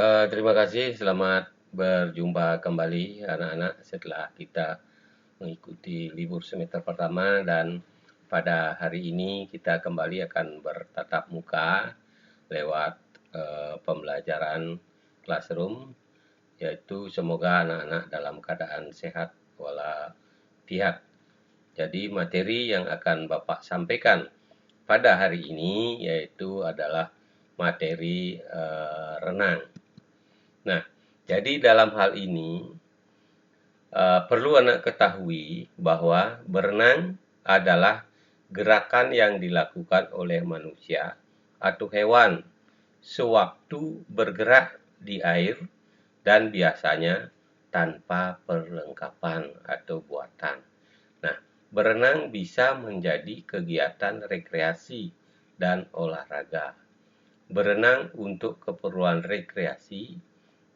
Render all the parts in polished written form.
Terima kasih, selamat berjumpa kembali anak-anak setelah kita mengikuti libur semester pertama dan pada hari ini kita kembali akan bertatap muka lewat pembelajaran classroom, yaitu semoga anak-anak dalam keadaan sehat walafiat. Jadi materi yang akan Bapak sampaikan pada hari ini yaitu adalah materi renang. Nah, jadi dalam hal ini perlu anak ketahui bahwa berenang adalah gerakan yang dilakukan oleh manusia atau hewan sewaktu bergerak di air dan biasanya tanpa perlengkapan atau buatan. Nah, berenang bisa menjadi kegiatan rekreasi dan olahraga. Berenang untuk keperluan rekreasi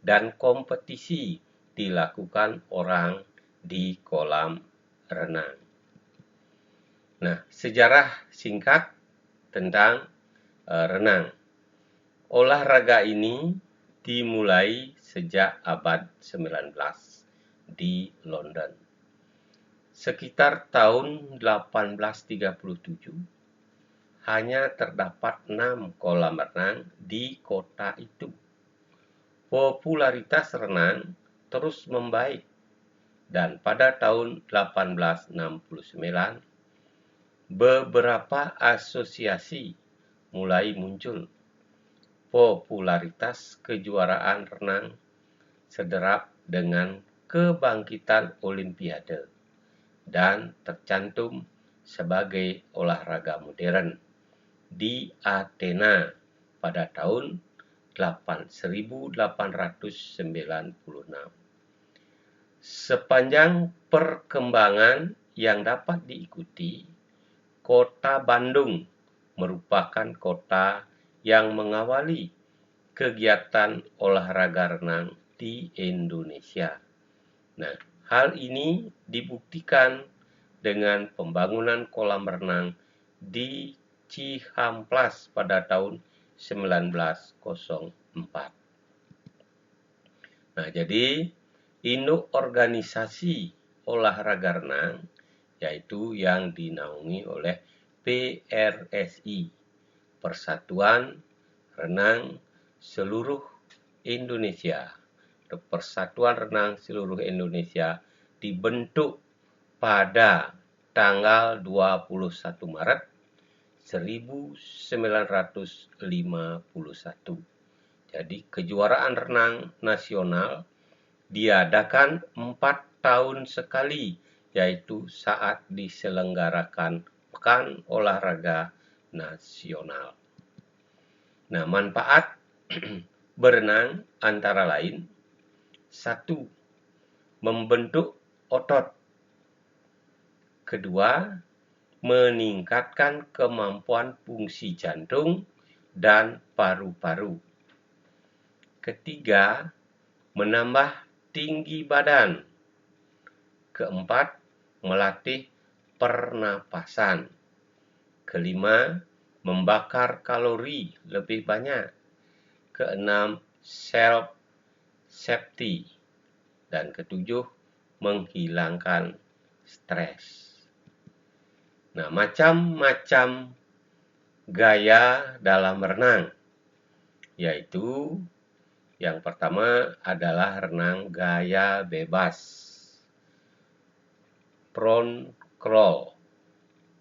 dan kompetisi dilakukan orang di kolam renang. Nah, sejarah singkat tentang renang. Olahraga ini dimulai sejak abad 19 di London. Sekitar tahun 1837, hanya terdapat 6 kolam renang di kota itu. Popularitas renang terus membaik dan pada tahun 1869 beberapa asosiasi mulai muncul. Popularitas kejuaraan renang sederap dengan kebangkitan Olimpiade dan tercantum sebagai olahraga modern di Athena pada tahun 1896. Sepanjang perkembangan yang dapat diikuti, Kota Bandung merupakan kota yang mengawali kegiatan olahraga renang di Indonesia. Nah, hal ini dibuktikan dengan pembangunan kolam renang di Cihamplas pada tahun 1904. Nah, jadi induk organisasi olahraga renang yaitu yang dinaungi oleh PRSI, Persatuan Renang Seluruh Indonesia. Persatuan Renang Seluruh Indonesia dibentuk pada tanggal 21 Maret 1951. Jadi kejuaraan renang nasional diadakan 4 tahun sekali, yaitu saat diselenggarakan Pekan Olahraga Nasional. Nah, manfaat berenang antara lain: 1. Membentuk otot. Kedua, meningkatkan kemampuan fungsi jantung dan paru-paru. Ketiga, menambah tinggi badan. Keempat, melatih pernapasan. Kelima, membakar kalori lebih banyak. Keenam, self safety. Dan ketujuh, menghilangkan stres. Nah, macam-macam gaya dalam renang, yaitu yang pertama adalah renang gaya bebas, front crawl,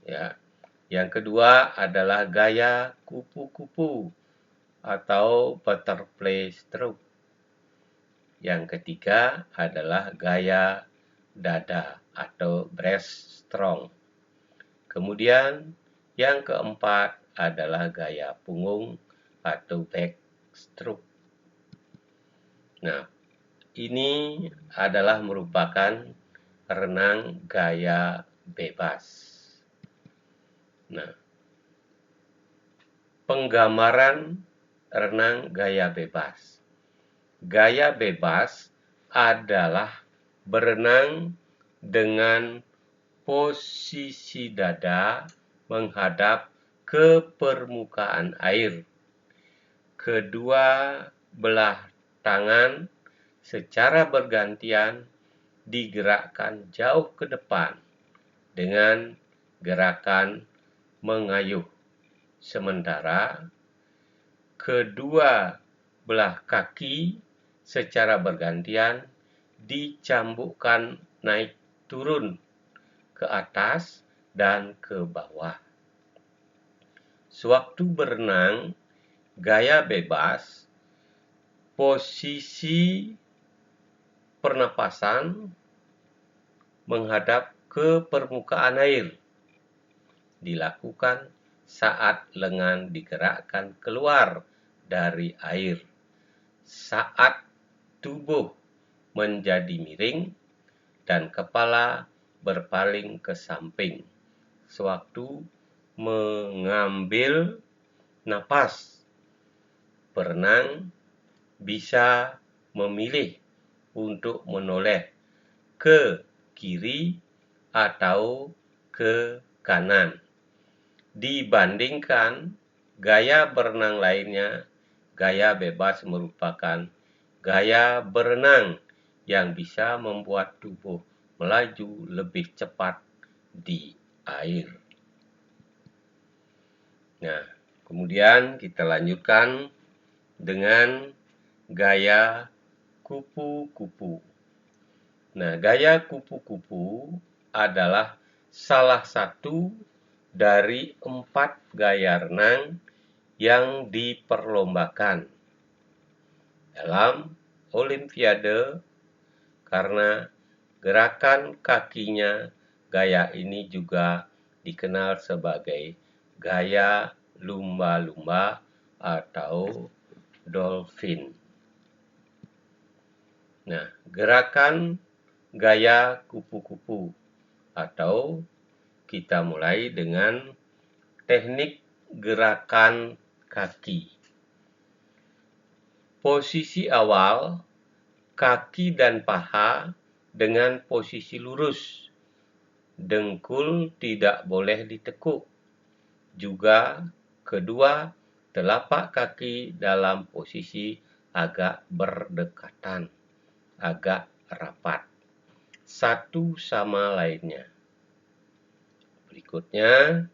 ya. Yang kedua adalah gaya kupu-kupu atau butterfly stroke. Yang ketiga adalah gaya dada atau breaststroke. Kemudian yang keempat adalah gaya punggung atau backstroke. Nah, ini adalah merupakan renang gaya bebas. Nah, penggambaran renang gaya bebas. Gaya bebas adalah berenang dengan posisi dada menghadap ke permukaan air. Kedua belah tangan secara bergantian digerakkan jauh ke depan dengan gerakan mengayuh. Sementara kedua belah kaki secara bergantian dicambukkan naik turun ke atas dan ke bawah. Sewaktu berenang gaya bebas, posisi pernapasan menghadap ke permukaan air dilakukan saat lengan digerakkan keluar dari air, saat tubuh menjadi miring dan kepala berpaling ke samping sewaktu mengambil napas. Perenang bisa memilih untuk menoleh ke kiri atau ke kanan. Dibandingkan gaya berenang lainnya, gaya bebas merupakan gaya berenang yang bisa membuat tubuh melaju lebih cepat di air. Nah, kemudian kita lanjutkan dengan gaya kupu-kupu. Nah, gaya kupu-kupu adalah salah satu dari 4 gaya renang yang diperlombakan dalam Olimpiade karena gerakan kakinya. Gaya ini juga dikenal sebagai gaya lumba-lumba atau dolphin. Nah, gerakan gaya kupu-kupu atau kita mulai dengan teknik gerakan kaki. Posisi awal, kaki dan paha dengan posisi lurus. Dengkul tidak boleh ditekuk. Juga kedua telapak kaki dalam posisi agak berdekatan, agak rapat, satu sama lainnya. Berikutnya,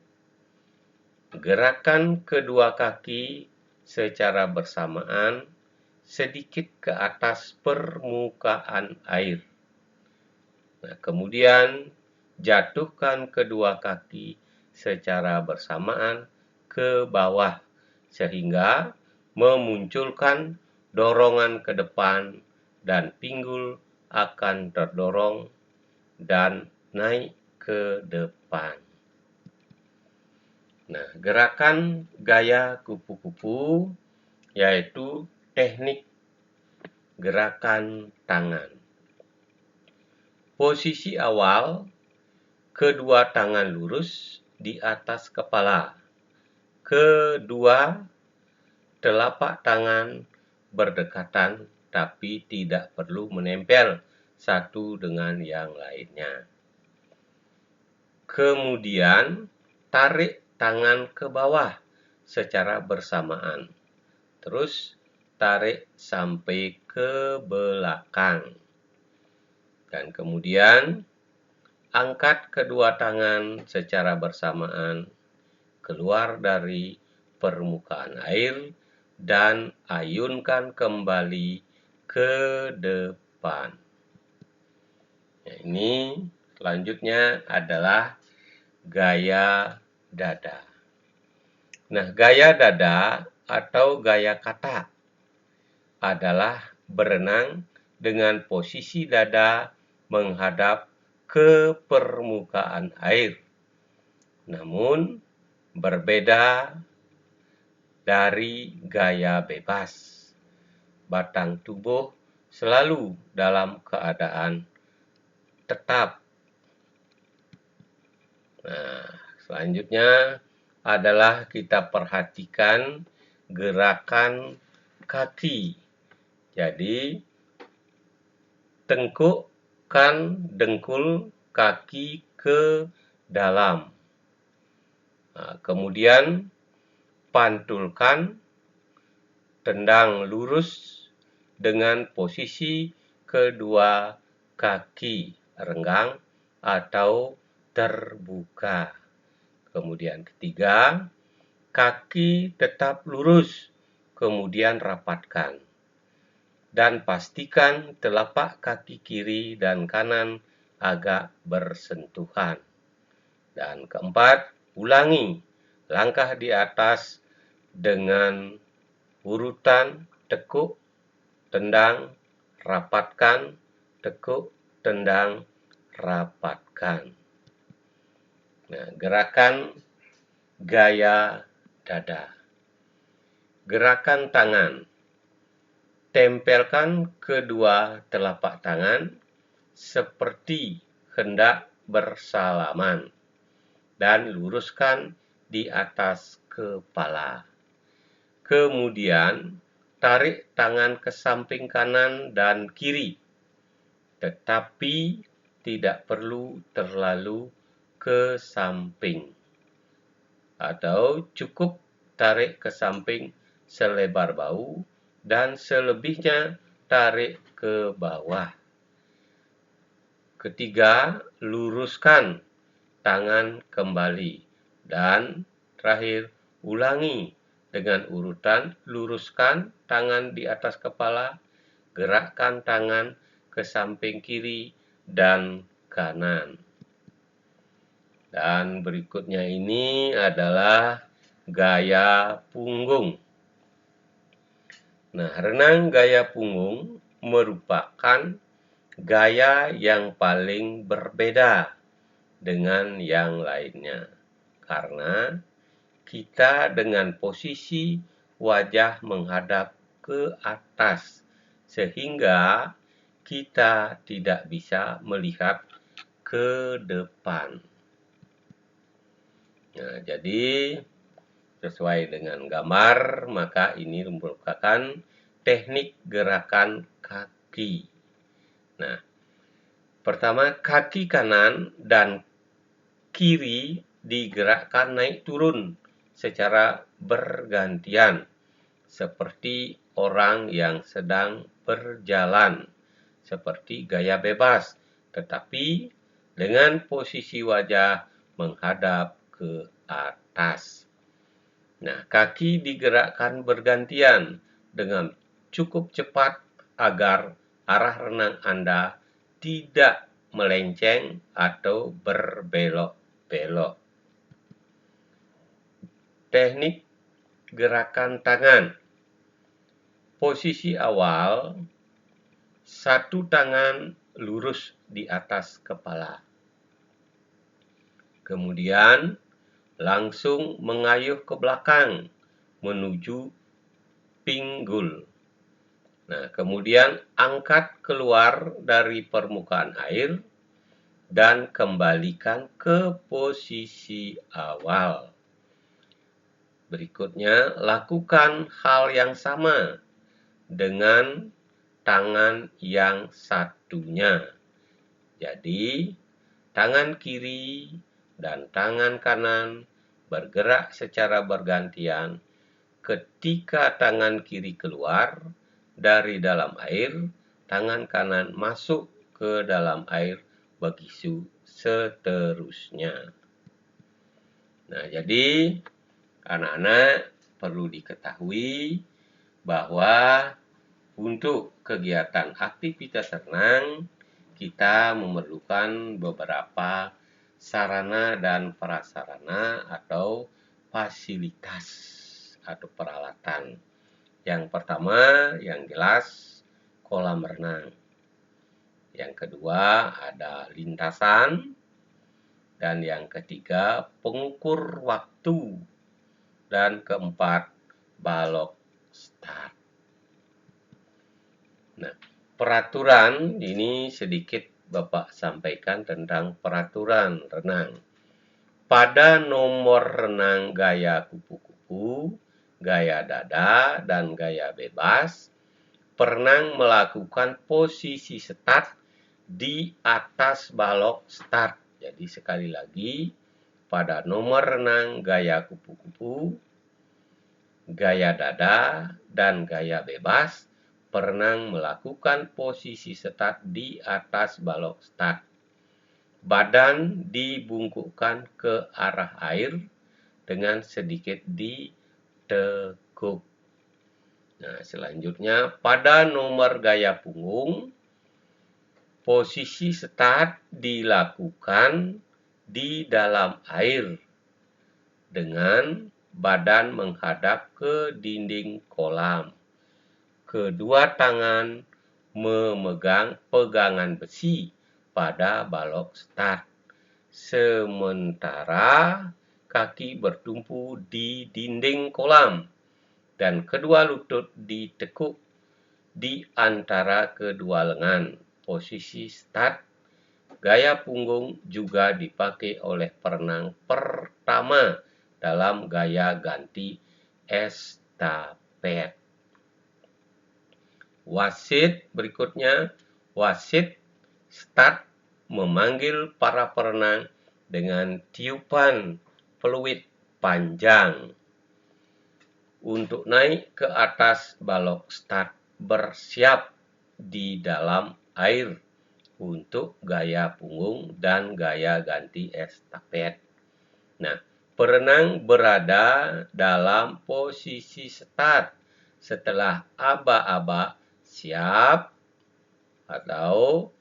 gerakan kedua kaki secara bersamaan sedikit ke atas permukaan air. Nah, kemudian jatuhkan kedua kaki secara bersamaan ke bawah sehingga memunculkan dorongan ke depan dan pinggul akan terdorong dan naik ke depan. Nah, gerakan gaya kupu-kupu yaitu teknik gerakan tangan. Posisi awal, kedua tangan lurus di atas kepala. Kedua telapak tangan berdekatan tapi tidak perlu menempel satu dengan yang lainnya. Kemudian tarik tangan ke bawah secara bersamaan. Terus tarik sampai ke belakang. Dan kemudian angkat kedua tangan secara bersamaan keluar dari permukaan air dan ayunkan kembali ke depan. Nah, ini selanjutnya adalah gaya dada. Nah, gaya dada atau gaya kata adalah berenang dengan posisi dada menghadap ke permukaan air. Namun, berbeda dari gaya bebas. Batang tubuh selalu dalam keadaan tetap. Nah, selanjutnya adalah kita perhatikan gerakan kaki. Jadi, tengkukkan dengkul kaki ke dalam. Nah, kemudian pantulkan, tendang lurus dengan posisi kedua kaki renggang atau terbuka. Kemudian ketiga, kaki tetap lurus, kemudian rapatkan. Dan pastikan telapak kaki kiri dan kanan agak bersentuhan. Dan keempat, ulangi langkah di atas dengan urutan tekuk, tendang, rapatkan, tekuk, tendang, rapatkan. Nah, gerakan gaya dada. Gerakan tangan. Tempelkan kedua telapak tangan seperti hendak bersalaman dan luruskan di atas kepala. Kemudian, tarik tangan ke samping kanan dan kiri, tetapi tidak perlu terlalu ke samping. Atau cukup tarik ke samping selebar bahu dan selebihnya tarik ke bawah. Ketiga, luruskan tangan kembali. Dan terakhir, ulangi dengan urutan luruskan tangan di atas kepala, gerakkan tangan ke samping kiri dan kanan. Dan berikutnya ini adalah gaya punggung. Nah, renang gaya punggung merupakan gaya yang paling berbeda dengan yang lainnya, karena kita dengan posisi wajah menghadap ke atas, sehingga kita tidak bisa melihat ke depan. Nah, jadi sesuai dengan gambar, maka ini merupakan teknik gerakan kaki. Nah, pertama, kaki kanan dan kiri digerakkan naik turun secara bergantian, seperti orang yang sedang berjalan, seperti gaya bebas, tetapi dengan posisi wajah menghadap ke atas. Nah, kaki digerakkan bergantian dengan cukup cepat agar arah renang Anda tidak melenceng atau berbelok-belok. Teknik gerakan tangan. Posisi awal, satu tangan lurus di atas kepala. Kemudian, langsung mengayuh ke belakang menuju pinggul. Nah, kemudian angkat keluar dari permukaan air dan kembalikan ke posisi awal. Berikutnya, lakukan hal yang sama dengan tangan yang satunya. Jadi, tangan kiri dan tangan kanan bergerak secara bergantian. Ketika tangan kiri keluar dari dalam air, tangan kanan masuk ke dalam air, begitu seterusnya. Nah, jadi anak-anak perlu diketahui bahwa untuk kegiatan aktivitas renang, kita memerlukan beberapa sarana dan prasarana atau fasilitas atau peralatan. Yang pertama, yang jelas, kolam renang. Yang kedua, ada lintasan. Dan yang ketiga, pengukur waktu. Dan keempat, balok start. Nah, peraturan ini sedikit Bapak sampaikan tentang peraturan renang. Pada nomor renang gaya kupu-kupu, gaya dada, dan gaya bebas, perenang melakukan posisi start di atas balok start. Jadi sekali lagi, pada nomor renang gaya kupu-kupu, gaya dada, dan gaya bebas, perenang melakukan posisi start di atas balok start. Badan dibungkukkan ke arah air dengan sedikit ditekuk. Nah, selanjutnya pada nomor gaya punggung, posisi start dilakukan di dalam air dengan badan menghadap ke dinding kolam. Kedua tangan memegang pegangan besi pada balok start, sementara kaki bertumpu di dinding kolam dan kedua lutut ditekuk di antara kedua lengan. Posisi start gaya punggung juga dipakai oleh perenang pertama dalam gaya ganti estafet. Wasit berikutnya, wasit start memanggil para perenang dengan tiupan peluit panjang untuk naik ke atas balok start bersiap di dalam air untuk gaya punggung dan gaya ganti estafet. Nah, perenang berada dalam posisi start setelah aba-aba siap atau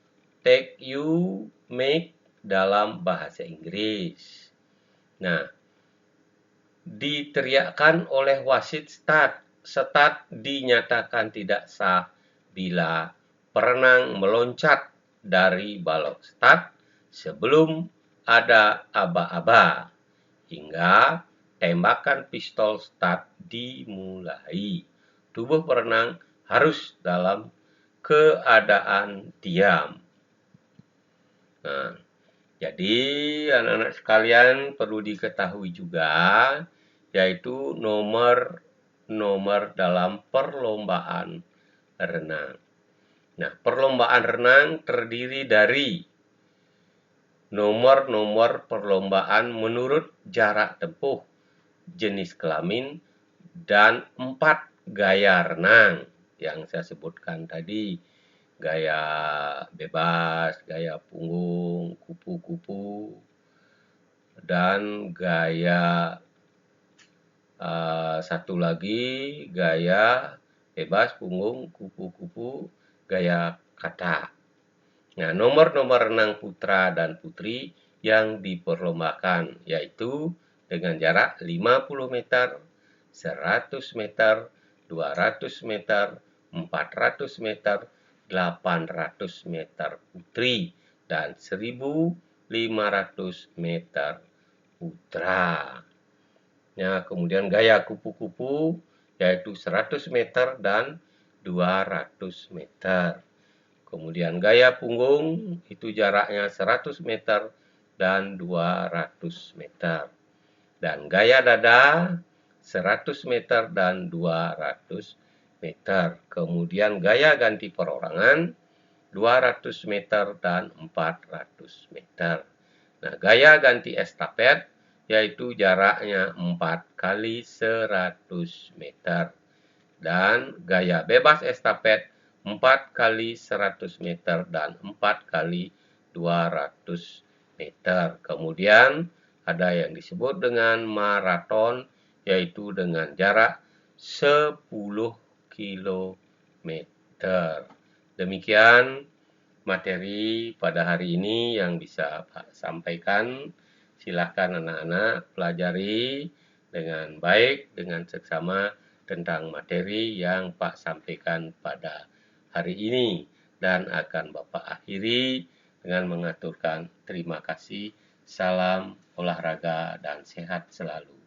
take you make dalam bahasa Inggris. Nah, diteriakkan oleh wasit start. Start dinyatakan tidak sah bila perenang meloncat dari balok start sebelum ada aba-aba hingga tembakan pistol start dimulai. Tubuh perenang harus dalam keadaan diam. Nah, jadi anak-anak sekalian perlu diketahui juga, yaitu nomor dalam perlombaan renang. Nah, perlombaan renang terdiri dari nomor perlombaan menurut jarak tempuh, jenis kelamin, dan 4 gaya renang yang saya sebutkan tadi. Gaya bebas, gaya punggung, kupu-kupu, dan gaya satu lagi gaya bebas, punggung, kupu-kupu, gaya kata. Nah, nomor renang putra dan putri yang diperlombakan yaitu dengan jarak 50 meter, 100 meter, 200 meter, 400 meter, 800 meter putri, dan 1.500 meter putra. Nah, kemudian gaya kupu-kupu yaitu 100 meter dan 200 meter. Kemudian gaya punggung itu jaraknya 100 meter dan 200 meter. Dan gaya dada 100 meter dan 200 meter. Kemudian gaya ganti perorangan 200 meter dan 400 meter. Nah, gaya ganti estafet yaitu jaraknya 4 kali 100 meter. Dan gaya bebas estafet 4 kali 100 meter dan 4 kali 200 meter. Kemudian ada yang disebut dengan maraton, yaitu dengan jarak 10 kilometer. Demikian materi pada hari ini yang bisa Pak sampaikan. Silakan anak-anak pelajari dengan baik, dengan seksama tentang materi yang Pak sampaikan pada hari ini. Dan akan Bapak akhiri dengan mengaturkan terima kasih. Salam olahraga dan sehat selalu.